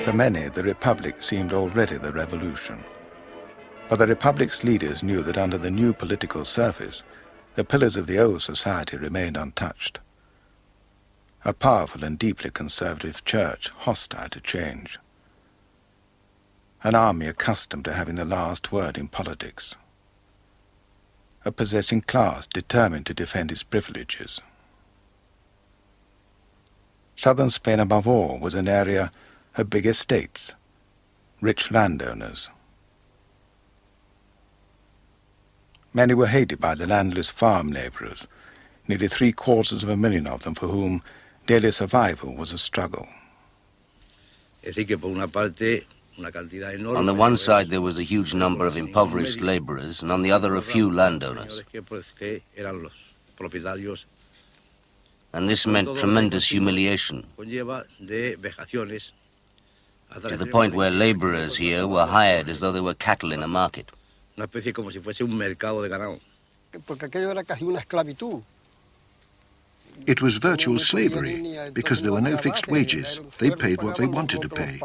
For many, the Republic seemed already the revolution. But the Republic's leaders knew that under the new political surface, the pillars of the old society remained untouched. A powerful and deeply conservative church hostile to change. An army accustomed to having the last word in politics. A possessing class determined to defend its privileges. Southern Spain, above all, was an area of big estates, rich landowners. Many were hated by the landless farm labourers, nearly 750,000 of them, for whom daily survival was a struggle. On the one side there was a huge number of impoverished labourers, and on the other a few landowners. And this meant tremendous humiliation, to the point where labourers here were hired as though they were cattle in a market. It was virtual slavery, because there were no fixed wages. They paid what they wanted to pay.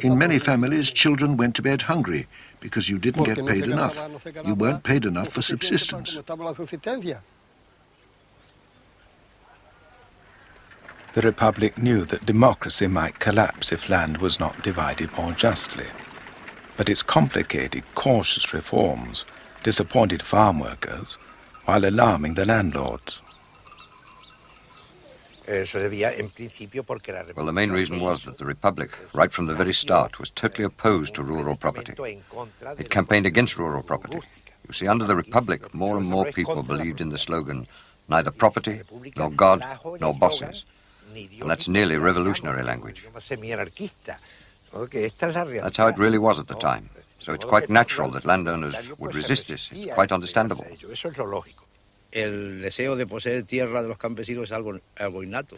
In many families, children went to bed hungry, because you didn't get paid enough. You weren't paid enough for subsistence. The Republic knew that democracy might collapse if land was not divided more justly. But its complicated, cautious reforms disappointed farm workers while alarming the landlords. Well, the main reason was that the Republic, right from the very start, was totally opposed to rural property. It campaigned against rural property. You see, under the Republic, more and more people believed in the slogan, neither property, nor God, nor bosses. And that's nearly revolutionary language. That's how it really was at the time. So it's quite natural that landowners would resist this. It's quite understandable.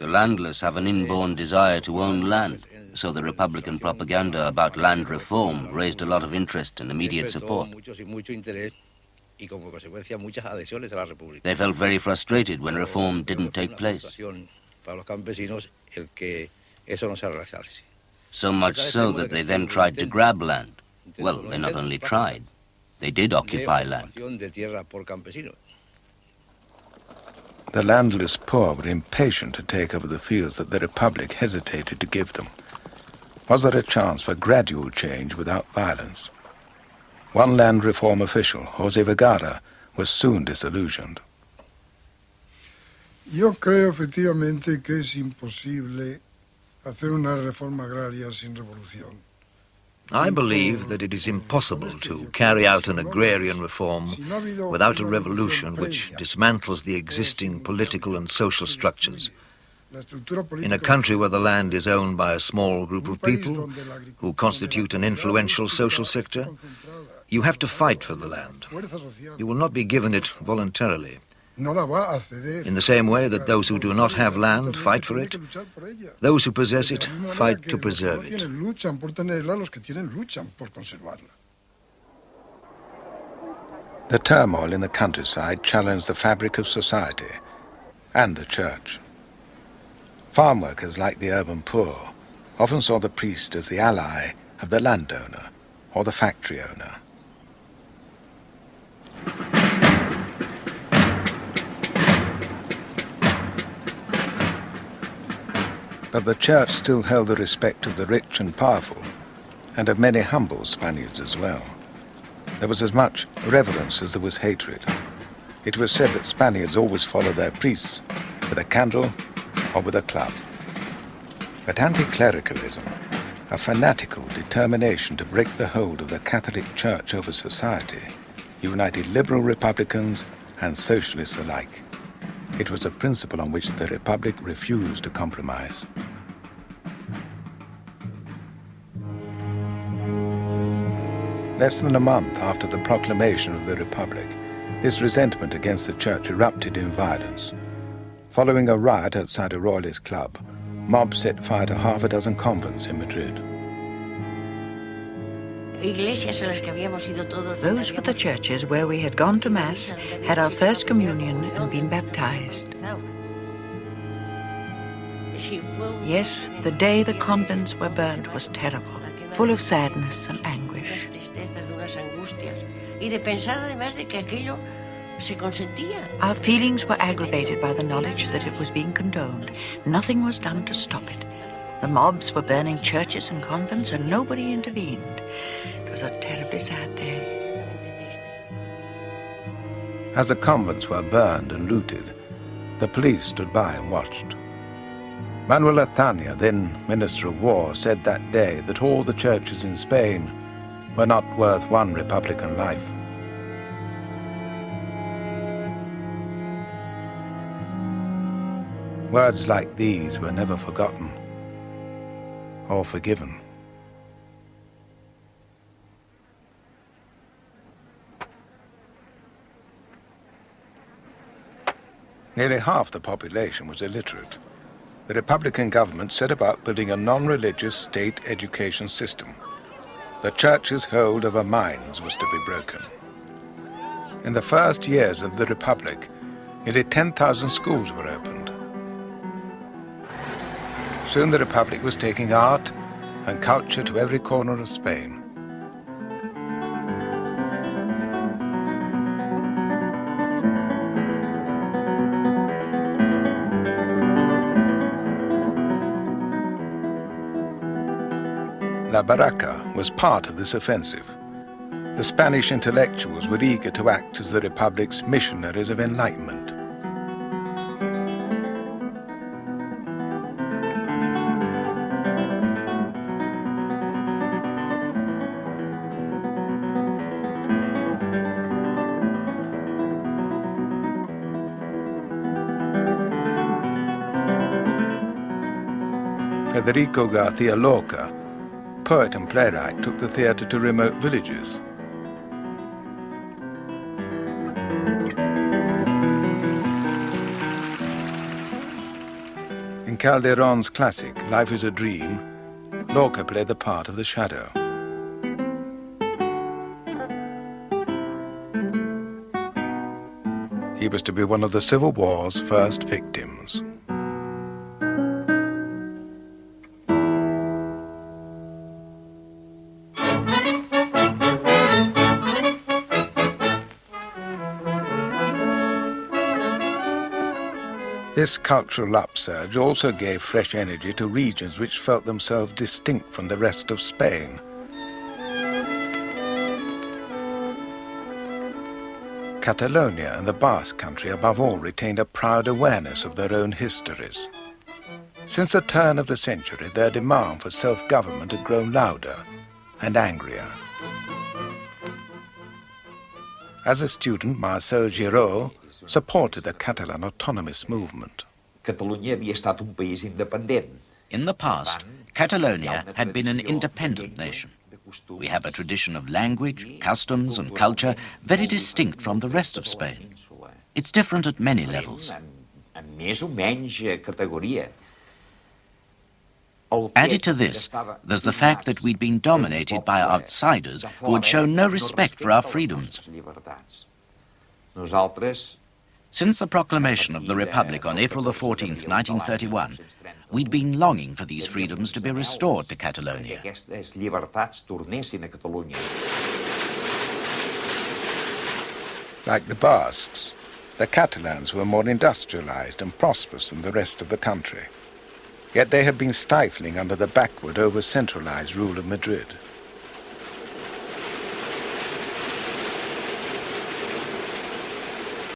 The landless have an inborn desire to own land, so the Republican propaganda about land reform raised a lot of interest and immediate support. They felt very frustrated when reform didn't take place. So much so that they then tried to grab land. Well, they not only tried, they did occupy land. The landless poor were impatient to take over the fields that the Republic hesitated to give them. Was there a chance for gradual change without violence? One land reform official, Jevgara, was soon disillusioned. Yo creo efectivamente que es imposible hacer una reforma agraria sin revolución. I believe that it is impossible to carry out an agrarian reform without a revolution which dismantles the existing political and social structures. In a country where the land is owned by a small group of people who constitute an influential social sector, you have to fight for the land. You will not be given it voluntarily. In the same way that those who do not have land fight for it, those who possess it fight to preserve it. The turmoil in the countryside challenged the fabric of society and the church. Farm workers, like the urban poor, often saw the priest as the ally of the landowner or the factory owner. But the church still held the respect of the rich and powerful, and of many humble Spaniards as well. There was as much reverence as there was hatred. It was said that Spaniards always followed their priests with a candle or with a club. But anti-clericalism, a fanatical determination to break the hold of the Catholic Church over society, united liberal Republicans and socialists alike. It was a principle on which the Republic refused to compromise. Less than a month after the proclamation of the Republic, this resentment against the Church erupted in violence. Following a riot outside a Royalist club, mobs set fire to half a dozen convents in Madrid. Those were the churches where we had gone to Mass, had our first communion, and been baptized. Yes, the day the convents were burnt was terrible, full of sadness and anguish. Our feelings were aggravated by the knowledge that it was being condoned. Nothing was done to stop it. The mobs were burning churches and convents, and nobody intervened. It was a terribly sad day. As the convents were burned and looted, the police stood by and watched. Manuel, then Minister of War, said that day that all the churches in Spain were not worth one Republican life. Words like these were never forgotten or forgiven. Nearly half the population was illiterate. The Republican government set about building a non-religious state education system. The church's hold over minds was to be broken. In the first years of the Republic, nearly 10,000 schools were opened. Soon the Republic was taking art and culture to every corner of Spain. La Barraca was part of this offensive. The Spanish intellectuals were eager to act as the Republic's missionaries of enlightenment. Federico García Lorca, poet and playwright, took the theatre to remote villages. In Calderon's classic, Life is a Dream, Lorca played the part of the shadow. He was to be one of the Civil War's first victims. This cultural upsurge also gave fresh energy to regions which felt themselves distinct from the rest of Spain. Catalonia and the Basque country above all retained a proud awareness of their own histories. Since the turn of the century, their demand for self-government had grown louder and angrier. As a student, Marcel Giro supported the Catalan Autonomist movement. In the past, Catalonia had been an independent nation. We have a tradition of language, customs and culture very distinct from the rest of Spain. It's different at many levels. Added to this, there's the fact that we'd been dominated by outsiders who had shown no respect for our freedoms. Since the proclamation of the Republic on April the 14th, 1931, we'd been longing for these freedoms to be restored to Catalonia. Like the Basques, the Catalans were more industrialized and prosperous than the rest of the country. Yet they had been stifling under the backward, over-centralized rule of Madrid.